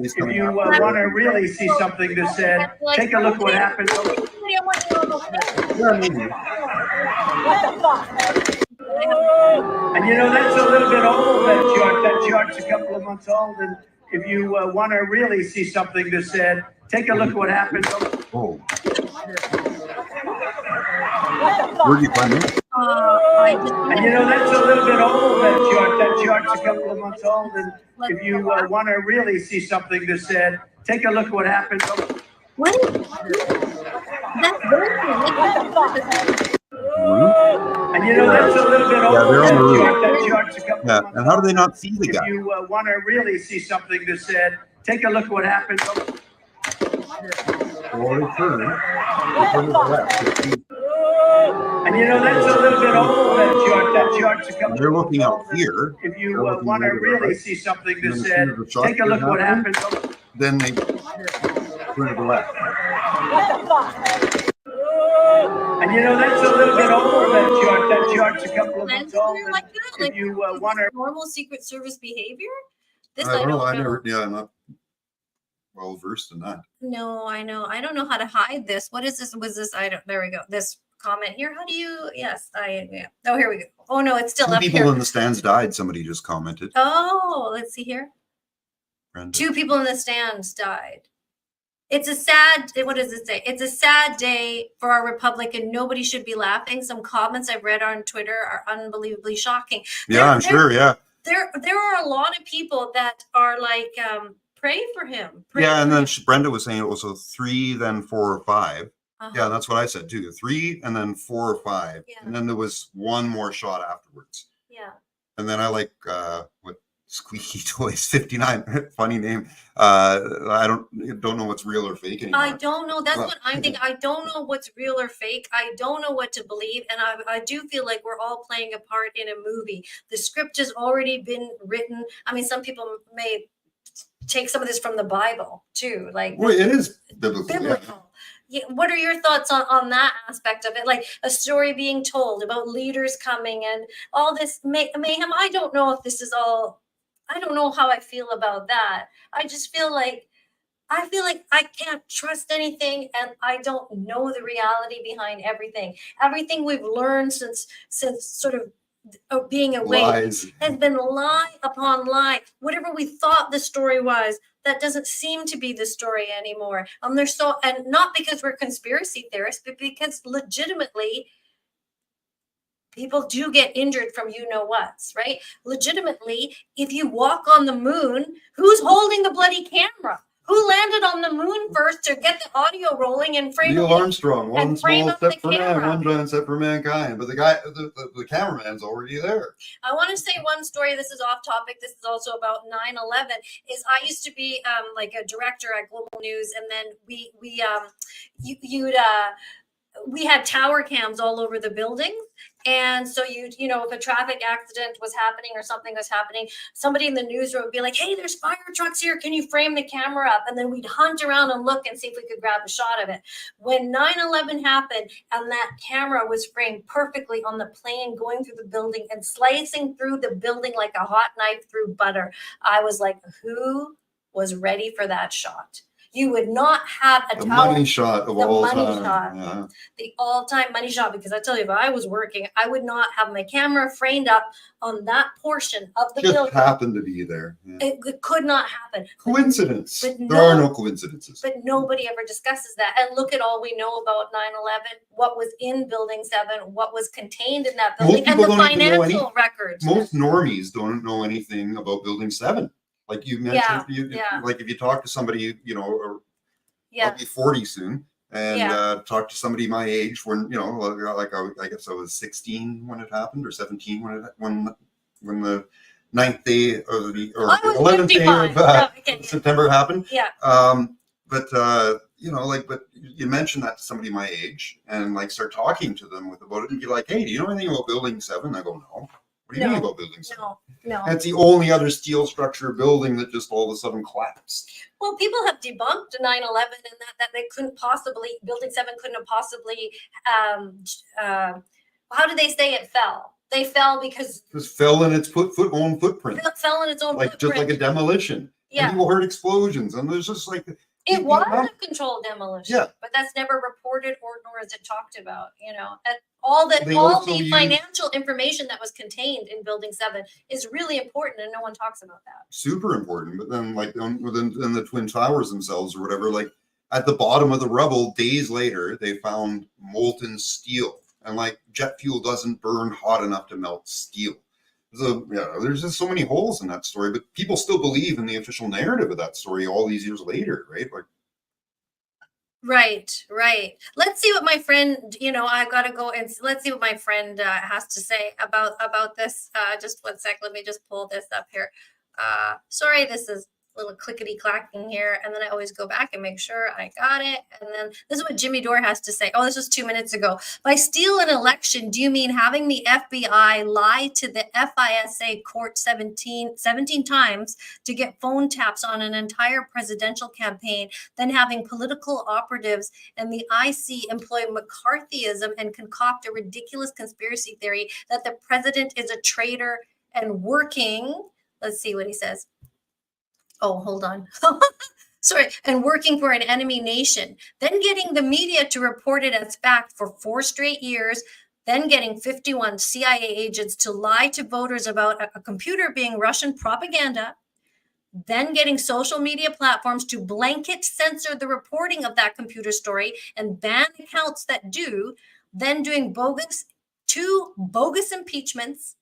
if you want to really see something that said, take a look what happened. And that's a little bit old, that chart's a couple of months old. And if you want to really see something that said, take a look at what happened. Oh. Where do you find that? And you know, that's a little bit old, that chart. That chart's a couple of months old. And if you want to really see something that said, take a look at what happened. What is that's And you know, that's a little bit old. Yeah, they're on the roof. That chart's a couple of months And how do they not see the If guy? you want to really see something that said, take a look at what happened. Well, they turn to the left. And you know, that's a little bit old, that chart. That chart's a couple They're of looking months out old. here. If you want to really see something that said, take a look at what happened. Then they turn to the left. And you know, that's a little bit old, that chart. That chart's a couple of months old. like that. If you want to normal Secret Service behavior. This I don't know. I'm not well versed in that. No, I know. I don't know how to hide this. What is this? Was this? I don't. There we go. This comment here. How do you? Yes, yeah. Oh, here we go. Oh no, it's still Two up people here. in the stands died. Somebody just commented. Oh, let's see here. Brenda. 2 people in the stands died. It's a sad, what does it say? It's a sad day for our republic and nobody should be laughing. Some comments I've read on Twitter are unbelievably shocking. Yeah, I'm sure. Yeah. There are a lot of people that are like, pray for him. Yeah, and then Brenda was saying it was a 3, then 4 or 5. Yeah, that's what I said too. 3 and then 4 or 5, and then there was one more shot afterwards. Yeah. And then I like what Squeaky Toys 59, funny name. I don't know what's real or fake anymore. I don't know. That's what I'm thinking. I don't know what's real or fake. I don't know what to believe. And I do feel like we're all playing a part in a movie. The script has already been written. I mean, some people may take some of this from the Bible too. Like, well, it is biblical. Yeah. Yeah, what are your thoughts on that aspect of it? Like a story being told about leaders coming and all this mayhem. I don't know if this is all, I don't know how I feel about that. I just feel like I can't trust anything and I don't know the reality behind everything. Everything we've learned since sort of being awake Lies. has been lie upon lie. Whatever we thought the story was, that doesn't seem to be the story anymore. And not because we're conspiracy theorists, but because legitimately people do get injured from you-know-whats, right? Legitimately, if you walk on the moon, who's holding the bloody camera? Who landed on the moon first to get the audio rolling and frame Neil Armstrong, one small step for man, camera. one giant step for mankind. But the cameraman's already there. I want to say one story. This is off topic. This is also about 9/11. Is I used to be like a director at Global News, and then we had tower cams all over the buildings. And so you know, if a traffic accident was happening or something was happening, somebody in the newsroom would be like, hey, there's fire trucks here. Can you frame the camera up? And then we'd hunt around and look and see if we could grab a shot of it. When 9/11 happened and that camera was framed perfectly on the plane going through the building and slicing through the building like a hot knife through butter, I was like, who was ready for that shot? You would not have a money shot of all time. Yeah. The all-time money shot, because I tell you, if I was working, I would not have my camera framed up on that portion of the building. Just happened to be there. Yeah. It could not happen. Coincidence. But there are no coincidences. But nobody ever discusses that. And look at all we know about 9/11, what was in Building 7, what was contained in that building, and the financial records. Most normies don't know anything about Building 7. Like you mentioned, like if you talk to somebody, you know, I'll be 40 soon, and talk to somebody my age when, you know, like I guess I was 16 when it happened, or 17 when the 9th day or the 11th day of September happened. Yeah. You know, like, but you mention that to somebody my age and like start talking to them about it and be like, hey, do you know anything about Building 7? I go, no. What do you mean about Building 7? No. That's the only other steel structure building that just all of a sudden collapsed. Well, people have debunked 9/11 and that they couldn't possibly, Building 7 couldn't have possibly, how did they say it fell? They fell because it fell in its own footprint. Fell in its own footprint. Just like a demolition. Yeah. And people heard explosions, and there's just like it was a controlled demolition. Yeah. But that's never reported nor is it talked about. You know, all the financial information that was contained in Building 7 is really important, and no one talks about that. Super important. But then, like, within the Twin Towers themselves or whatever, like at the bottom of the rubble, days later, they found molten steel. And like jet fuel doesn't burn hot enough to melt steel. So yeah, there's just so many holes in that story, but people still believe in the official narrative of that story all these years later, right? Like, right. Let's see what my friend, I've got to go and let's see what my friend has to say about this. Just one sec. Let me just pull this up here. Sorry, this is a little clickety clacking here, and then I always go back and make sure I got it. And then this is what Jimmy Dore has to say. Oh, this was 2 minutes ago. By steal an election, do you mean having the FBI lie to the FISA court 17 times to get phone taps on an entire presidential campaign, then having political operatives and the IC employ McCarthyism and concoct a ridiculous conspiracy theory that the president is a traitor and working, let's see what he says. Oh, hold on. Sorry, and working for an enemy nation, then getting the media to report it as fact for 4 straight years, then getting 51 CIA agents to lie to voters about a computer being Russian propaganda, then getting social media platforms to blanket censor the reporting of that computer story and ban accounts that do, then doing 2 bogus impeachments,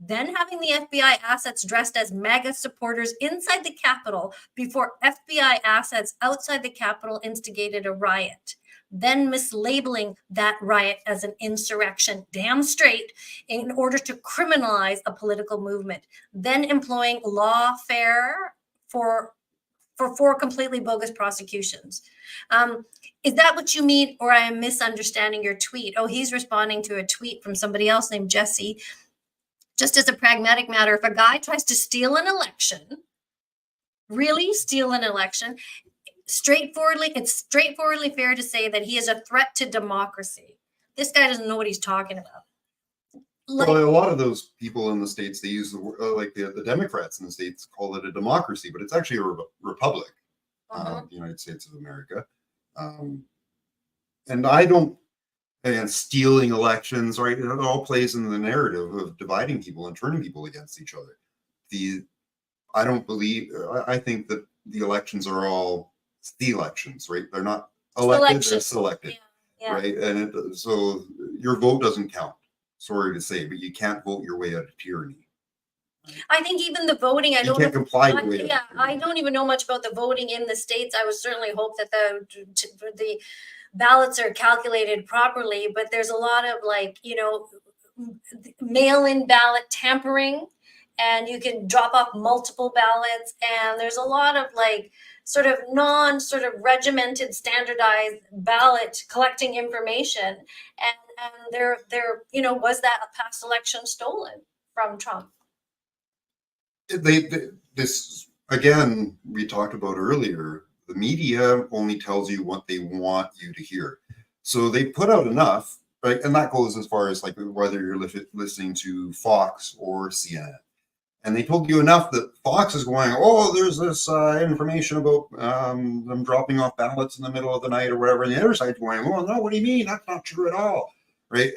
then having the FBI assets dressed as MAGA supporters inside the Capitol before FBI assets outside the Capitol instigated a riot, then mislabeling that riot as an insurrection, damn straight, in order to criminalize a political movement, then employing lawfare for 4 completely bogus prosecutions. Is that what you mean, or I am misunderstanding your tweet? Oh, he's responding to a tweet from somebody else named Jesse. Just as a pragmatic matter, if a guy tries to steal an election, really steal an election, it's straightforwardly fair to say that he is a threat to democracy. This guy doesn't know what he's talking about. Well, a lot of those people in the States, they use the word, like the Democrats in the States call it a democracy, but it's actually a republic, the United States of America. And I don't, and stealing elections, right? It all plays in the narrative of dividing people and turning people against each other. I think that the elections are all the elections, right? They're not elected, they're selected, right? And so your vote doesn't count. Sorry to say, but you can't vote your way out of tyranny. I think even the voting, I don't even know much about the voting in the States. I would certainly hope that the ballots are calculated properly, but there's a lot of mail-in ballot tampering, and you can drop off multiple ballots, and there's a lot of regimented, standardized ballot collecting information, and there was that past election stolen from Trump? This again, we talked about earlier. The media only tells you what they want you to hear. So they put out enough, right? And that goes as far as whether you're listening to Fox or CNN. And they told you enough that Fox is going, oh, there's this information about them dropping off ballots in the middle of the night or whatever. And the other side's going, oh, no, what do you mean? That's not true at all, right?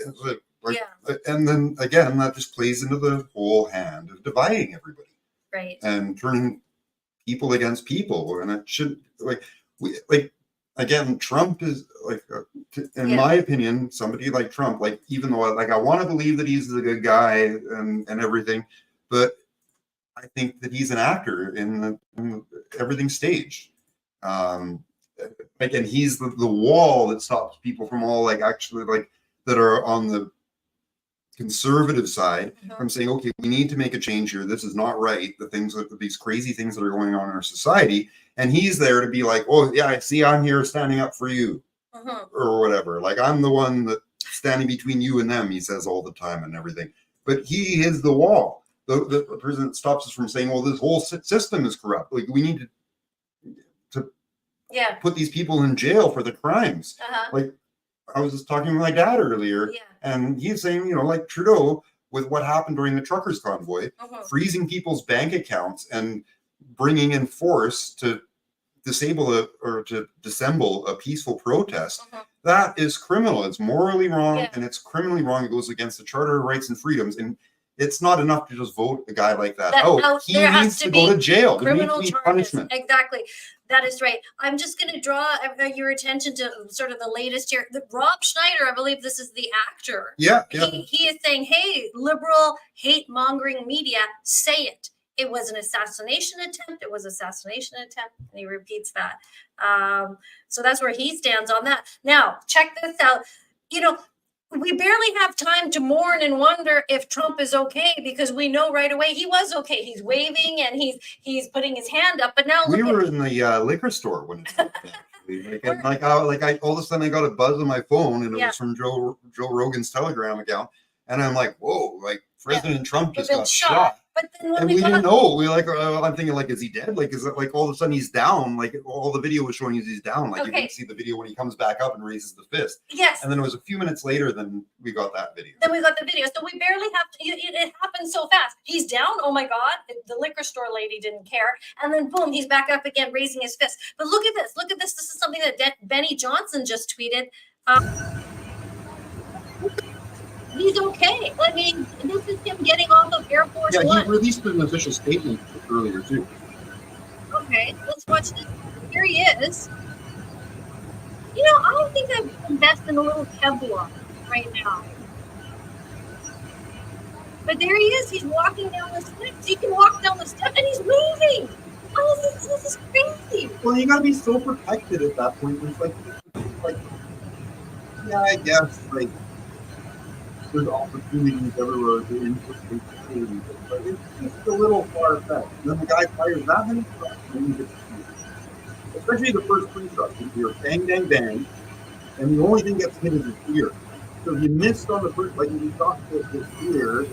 And then again, that just plays into the whole hand of dividing everybody. Right. And turning people against people, and it should again, Trump is in my opinion, somebody like Trump, even though I want to believe that he's the good guy and everything, but I think that he's an actor in everything staged. And he's the wall that stops people from all that are on the conservative side from saying, okay, we need to make a change here. This is not right. These crazy things that are going on in our society. And he's there to be like, oh yeah, I see, I'm here standing up for you or whatever. I'm the one that standing between you and them, he says all the time and everything. But he is the wall. The person that stops us from saying, well, this whole system is corrupt. We need to put these people in jail for the crimes. I was just talking with my dad earlier, and he's saying, like Trudeau, with what happened during the truckers convoy, freezing people's bank accounts and bringing in force to disable or to dissemble a peaceful protest, that is criminal. It's morally wrong, and it's criminally wrong. It goes against the Charter of Rights and Freedoms. And it's not enough to just vote a guy like that That out. out- He there has needs to to go be to jail. There needs criminal to be charges. punishment. Exactly. That is right. I'm just going to draw your attention to sort of the latest here. Rob Schneider, I believe this is the actor. Yeah. He is saying, hey, liberal hate-mongering media, say it. It was an assassination attempt. It was assassination attempt. And he repeats that. So that's where he stands on that. Now, check this out. You know, we barely have time to mourn and wonder if Trump is okay, because we know right away he was okay. He's waving and he's putting his hand up. But now We were in the liquor store when it happened, actually. All of a sudden I got a buzz on my phone, and it was from Joe Rogan's Telegram account, and I'm like, whoa, like President Trump just got shot. But then when And we didn't know. We I'm thinking, like, is he dead? Like, is it like all of a sudden he's down? Like, all the video was showing he's down. Like, you can see the video when he comes back up and raises the fist. Yes. And then it was a few minutes later, then we got that video. So we barely have to, it happened so fast. He's down. Oh my God. The liquor store lady didn't care. And then boom, he's back up again, raising his fist. But look at this. Look at this. This is something that Benny Johnson just tweeted. He's okay. I mean, this is him getting off of Air Force One. Yeah, he released an official statement earlier too. Okay, let's watch this. Here he is. You know, I don't think I'd invest in a little Kevlar right now. But there he is. He's walking down the steps. He can walk down the steps, and he's moving. Oh, this is crazy. Well, you gotta be so protected at that point. It's like, yeah, I guess, like, there's opportunities everywhere to infiltrate security, but it's just a little far fetched. And then the guy fires that many shots, and he gets shot. Especially the first 3 shots. You're bang, bang, bang, and the only thing gets hit is his ear. So if you missed on the first, like if you shot his ear,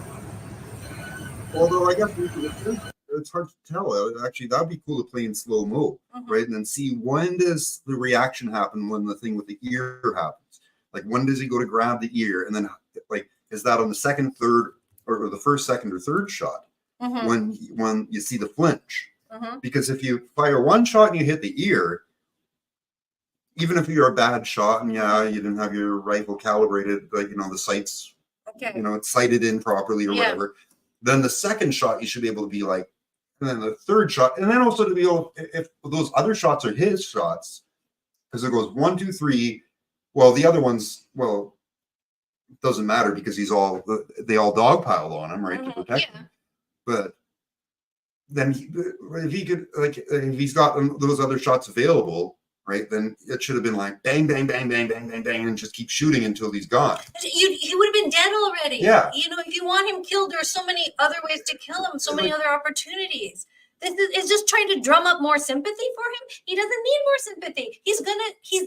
although I guess it's hard to tell. Actually, that'd be cool to play in slow mo, right? And then see, when does the reaction happen when the thing with the ear happens? Like, when does he go to grab the ear, and then, like, is that on the second, third, or the first, second, or third shot when you see the flinch? Because if you fire one shot and you hit the ear, even if you're a bad shot and you didn't have your rifle calibrated, like, the sights, it's sighted in properly or whatever, then the second shot you should be able to be like, and then the third shot, and then also to be able, if those other shots are his shots, because it goes 1, 2, 3. Well, the other ones, it doesn't matter because they all dogpiled on him, right, to protect him. But then if he could, like, if he's got those other shots available, right, then it should have been like bang, bang, bang, bang, bang, bang, bang, and just keep shooting until he's gone. He would have been dead already. Yeah. If you want him killed, there are so many other ways to kill him, so many other opportunities. This is just trying to drum up more sympathy for him. He doesn't need more sympathy. He's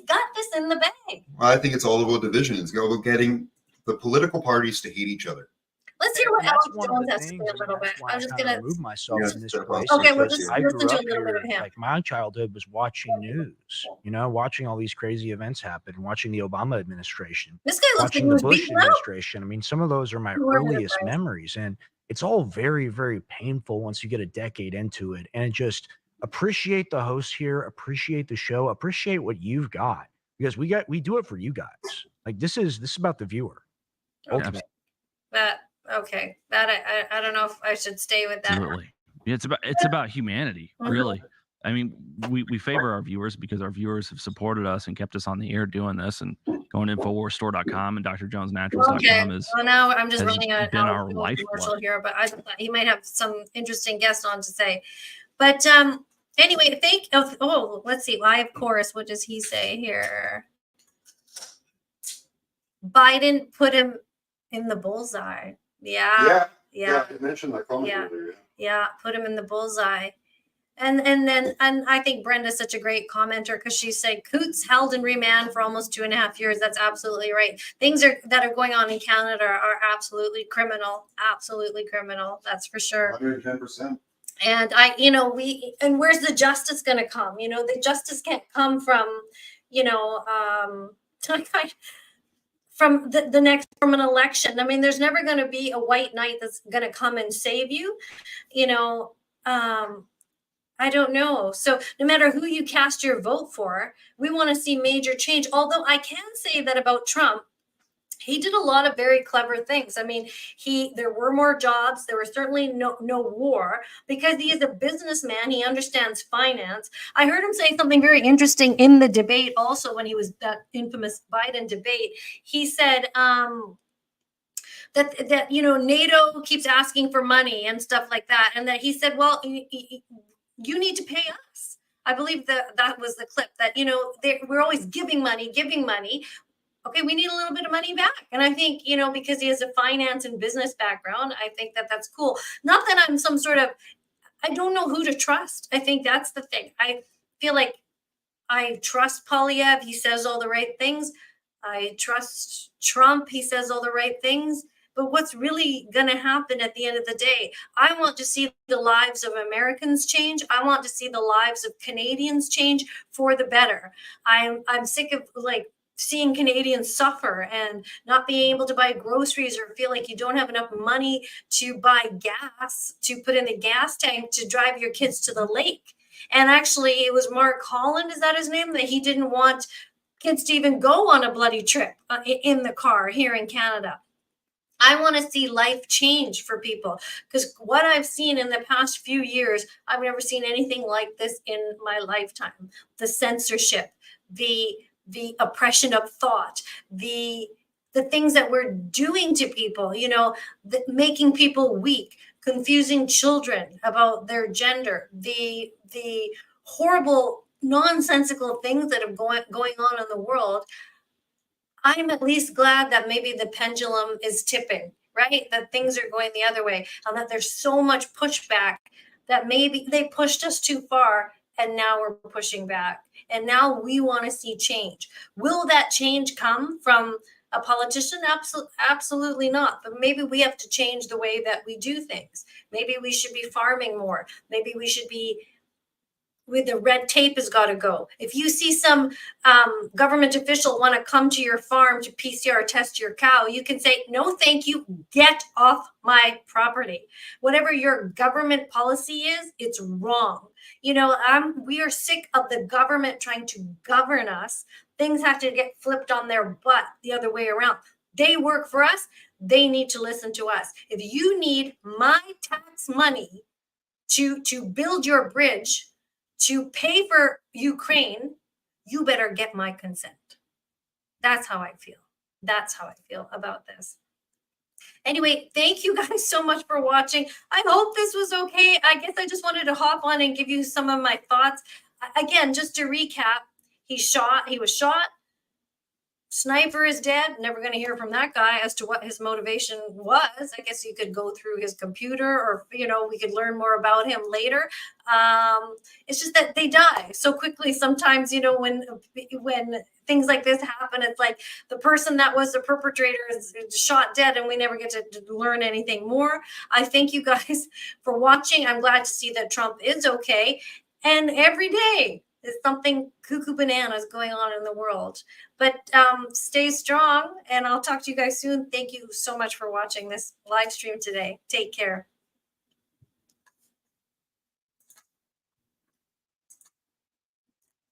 got this in the bag. Well, I think it's all about division. It's about getting the political parties to hate each other. Let's hear what Alex Jones has to say a little bit. I'm just gonna remove myself from this place. Okay, we'll because just I listen grew to a up little bit of here, him. like my childhood was watching news, watching all these crazy events happen, watching the Obama administration, This guy looks watching like he the was Bush beaten out. administration. I mean, some of those are my You were earliest right. memories, and it's all very, very painful once you get a decade into it. And just appreciate the hosts here, appreciate the show, appreciate what you've got, because we do it for you guys. Like, this is about the viewer. Ultimately. Okay. I don't know if I should stay with that. Absolutely. Yeah, it's about humanity, really. I mean, we favor our viewers because our viewers have supported us and kept us on the air doing this, and going to InfoWarsStore.com and DrJonesNaturals.com Okay. is Well, now I'm just has running a been our commercial lifeblood. here, but he might have some interesting guests on to say. But anyway, let's see. Live chorus. What does he say here? Biden put him in the bullseye. Yeah. I mentioned that comment earlier. Yeah, put him in the bullseye. And I think Brenda's such a great commenter, because she said Coots held in remand for almost 2.5 years. That's absolutely right. Things that are going on in Canada are absolutely criminal. Absolutely criminal. That's for sure. 110%. And where's the justice going to come? The justice can't come from, from an election. I mean, there's never going to be a white knight that's going to come and save you. I don't know. So no matter who you cast your vote for, we want to see major change. Although I can say that about Trump, he did a lot of very clever things. I mean, there were more jobs. There was certainly no war, because he is a businessman. He understands finance. I heard him say something very interesting in the debate also, when he was that infamous Biden debate. He said that NATO keeps asking for money and stuff like that, and that he said, well, you need to pay us. I believe that was the clip, that we're always giving money. Okay, we need a little bit of money back. And I think, because he has a finance and business background, I think that that's cool. Not that I'm some sort of, I don't know who to trust. I think that's the thing. I feel like I trust Polyev. He says all the right things. I trust Trump. He says all the right things. But what's really going to happen at the end of the day? I want to see the lives of Americans change. I want to see the lives of Canadians change for the better. I'm sick of seeing Canadians suffer and not being able to buy groceries, or feel like you don't have enough money to buy gas to put in the gas tank to drive your kids to the lake. And actually, it was Mark Holland, is that his name, that he didn't want kids to even go on a bloody trip in the car here in Canada. I want to see life change for people, because what I've seen in the past few years, I've never seen anything like this in my lifetime. The censorship, the oppression of thought, the things that we're doing to people, making people weak, confusing children about their gender, the horrible, nonsensical things that are going on in the world. I'm at least glad that maybe the pendulum is tipping, right? That things are going the other way, and that there's so much pushback that maybe they pushed us too far, and now we're pushing back. And now we want to see change. Will that change come from a politician? Absolutely not. But maybe we have to change the way that we do things. Maybe we should be farming more. Maybe we should be, with the red tape has got to go. If you see some government official want to come to your farm to PCR test your cow, you can say, no, thank you, get off my property. Whatever your government policy is, it's wrong. We are sick of the government trying to govern us. Things have to get flipped on their butt the other way around. They work for us. They need to listen to us. If you need my tax money to build your bridge, to pay for Ukraine, you better get my consent. That's how I feel. That's how I feel about this. Anyway, thank you guys so much for watching. I hope this was okay. I guess I just wanted to hop on and give you some of my thoughts. Again, just to recap, he was shot. Sniper is dead. Never going to hear from that guy as to what his motivation was. I guess you could go through his computer, or we could learn more about him later. It's just that they die so quickly sometimes. When things like this happen, it's like the person that was the perpetrator is shot dead, and we never get to learn anything more. I thank you guys for watching. I'm glad to see that Trump is okay, and every day there's something cuckoo bananas going on in the world. But stay strong, and I'll talk to you guys soon. Thank you so much for watching this live stream today. Take care.